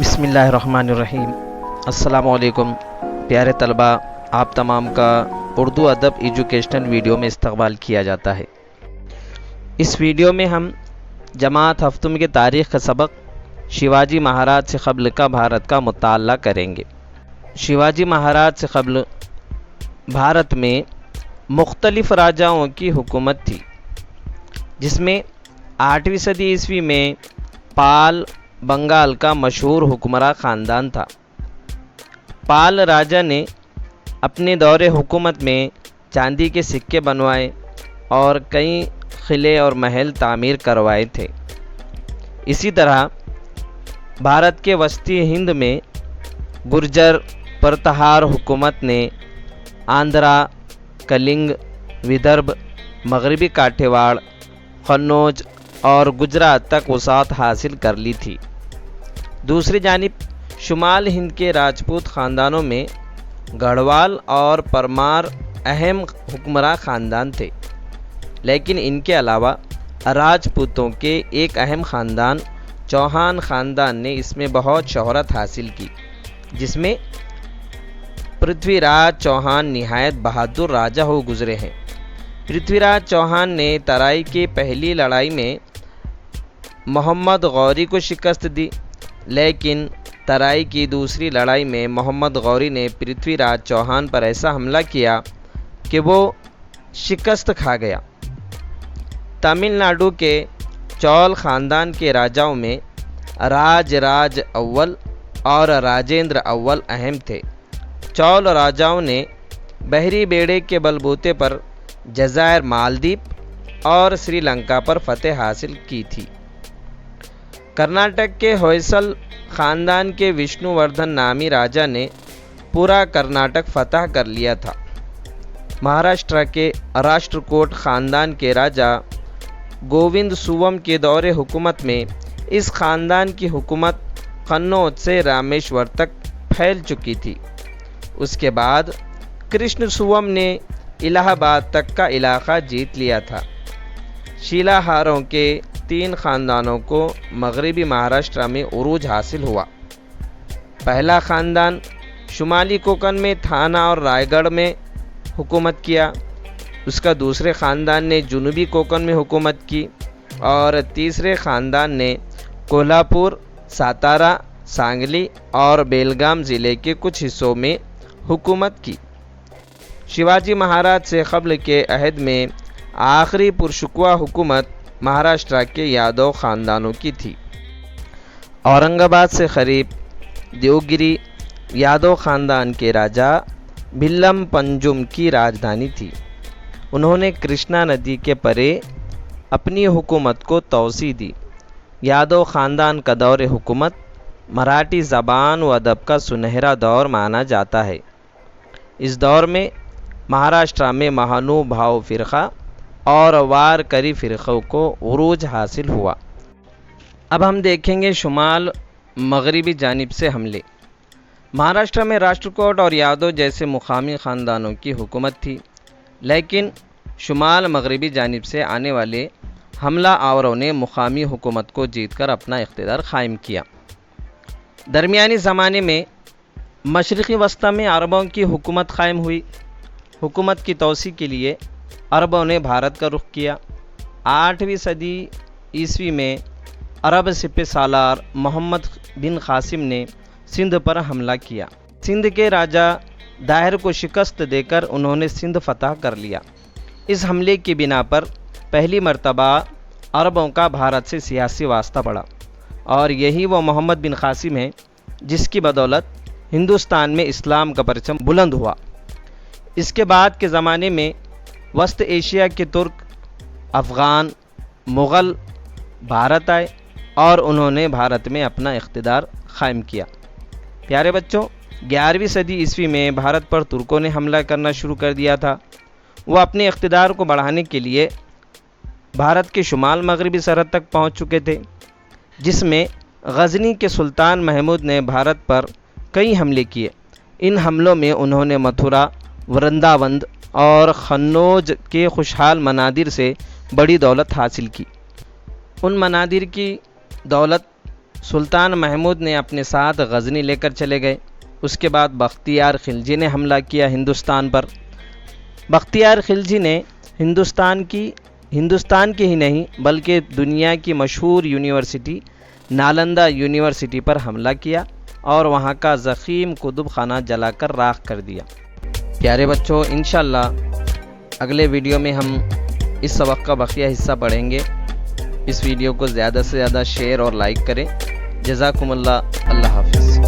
بسم اللہ الرحمن الرحیم۔ السلام علیکم پیارے طلبہ، آپ تمام کا اردو ادب ایجوکیشنل ویڈیو میں استقبال کیا جاتا ہے۔ اس ویڈیو میں ہم جماعت ہفتم کے تاریخ کا سبق شیواجی مہاراج سے قبل کا بھارت کا مطالعہ کریں گے۔ شیواجی مہاراج سے قبل بھارت میں مختلف راجاؤں کی حکومت تھی، جس میں 8ویں صدی عیسوی میں پال بنگال کا مشہور حکمراں خاندان تھا۔ پال راجا نے اپنے دور حکومت میں چاندی کے سکے بنوائے اور کئی قلعے اور محل تعمیر کروائے تھے۔ اسی طرح بھارت کے وسطی ہند میں گرجر پرتہار حکومت نے آندھرا، کلنگ، ودربھ، مغربی کاٹھیواڑ، قنوج اور گجرات تک وسعت حاصل کر لی تھی۔ دوسری جانب شمال ہند کے راجپوت خاندانوں میں گڑھوال اور پرمار اہم حکمراں خاندان تھے، لیکن ان کے علاوہ راجپوتوں کے ایک اہم خاندان چوہان خاندان نے اس میں بہت شہرت حاصل کی، جس میں پرتھوی راج چوہان نہایت بہادر راجا ہو گزرے ہیں۔ پرتھوی راج چوہان نے ترائی کی پہلی لڑائی میں محمد غوری کو شکست دی، لیکن ترائی کی دوسری لڑائی میں محمد غوری نے پرتھوی راج چوہان پر ایسا حملہ کیا کہ وہ شکست کھا گیا۔ تمل ناڈو کے چول خاندان کے راجاؤں میں راج اول اور راجندر اول اہم تھے۔ چول راجاؤں نے بحری بیڑے کے بل بوتے پر جزائر مالدیپ اور سری لنکا پر فتح حاصل کی تھی۔ کرناٹک کے ہوئسل خاندان کے وشنو وردھن نامی راجا نے پورا کرناٹک فتح کر لیا تھا۔ مہاراشٹر کے راشٹرکوٹ خاندان کے راجا گووند سوم کے دور حکومت میں اس خاندان کی حکومت قنوج سے رامیشور تک پھیل چکی تھی۔ اس کے بعد کرشن سوم نے الہ آباد تک کا علاقہ جیت لیا تھا۔ شیلاہاروں کے 3 خاندانوں کو مغربی مہاراشٹر میں عروج حاصل ہوا۔ پہلا خاندان شمالی کوکن میں تھانہ اور رائے گڑھ میں حکومت کیا، اس کا دوسرے خاندان نے جنوبی کوکن میں حکومت کی، اور تیسرے خاندان نے کولہاپور، ساتارا، سانگلی اور بیلگام ضلع کے کچھ حصوں میں حکومت کی۔ شیواجی مہاراج سے قبل کے عہد میں آخری پرشکوہ حکومت مہاراشٹر کے یادو خاندانوں کی تھی۔ اورنگ آباد سے قریب دیوگری یادو خاندان کے راجا بھلم پنجم کی راجدھانی تھی۔ انہوں نے کرشنا ندی کے پرے اپنی حکومت کو توسیع دی۔ یادو خاندان کا دور حکومت مراٹھی زبان و ادب کا سنہرا دور مانا جاتا ہے۔ اس دور میں مہاراشٹر میں مہانو بھاؤ فرقہ اور وارکری فرقوں کو عروج حاصل ہوا۔ اب ہم دیکھیں گے شمال مغربی جانب سے حملے۔ مہاراشٹر میں راشٹرکوٹ اور یادو جیسے مقامی خاندانوں کی حکومت تھی، لیکن شمال مغربی جانب سے آنے والے حملہ آوروں نے مقامی حکومت کو جیت کر اپنا اقتدار قائم کیا۔ درمیانی زمانے میں مشرقی وسطی میں عربوں کی حکومت قائم ہوئی۔ حکومت کی توسیع کے لیے عربوں نے بھارت کا رخ کیا۔ 8ویں صدی عیسوی میں عرب سپہ سالار محمد بن قاسم نے سندھ پر حملہ کیا۔ سندھ کے راجا داہر کو شکست دے کر انہوں نے سندھ فتح کر لیا۔ اس حملے کی بنا پر پہلی مرتبہ عربوں کا بھارت سے سیاسی واسطہ پڑا، اور یہی وہ محمد بن قاسم ہیں جس کی بدولت ہندوستان میں اسلام کا پرچم بلند ہوا۔ اس کے بعد کے زمانے میں وسط ایشیا کے ترک، افغان، مغل بھارت آئے اور انہوں نے بھارت میں اپنا اقتدار قائم کیا۔ پیارے بچوں، 11ویں صدی عیسوی میں بھارت پر ترکوں نے حملہ کرنا شروع کر دیا تھا۔ وہ اپنے اقتدار کو بڑھانے کے لیے بھارت کے شمال مغربی سرحد تک پہنچ چکے تھے، جس میں غزنی کے سلطان محمود نے بھارت پر کئی حملے کیے۔ ان حملوں میں انہوں نے متھرا، ورنداون اور قنوج کے خوشحال مناظر سے بڑی دولت حاصل کی۔ ان مناظر کی دولت سلطان محمود نے اپنے ساتھ غزنی لے کر چلے گئے۔ اس کے بعد بختیار خلجی نے حملہ کیا ہندوستان پر۔ بختیار خلجی نے ہندوستان کی ہی نہیں بلکہ دنیا کی مشہور یونیورسٹی نالندہ یونیورسٹی پر حملہ کیا اور وہاں کا ضخیم کتب خانہ جلا کر راکھ کر دیا۔ پیارے بچوں، انشاءاللہ اگلے ویڈیو میں ہم اس سبق کا بقیہ حصہ پڑھیں گے۔ اس ویڈیو کو زیادہ سے زیادہ شیئر اور لائک کریں۔ جزاکم اللہ، اللہ حافظ۔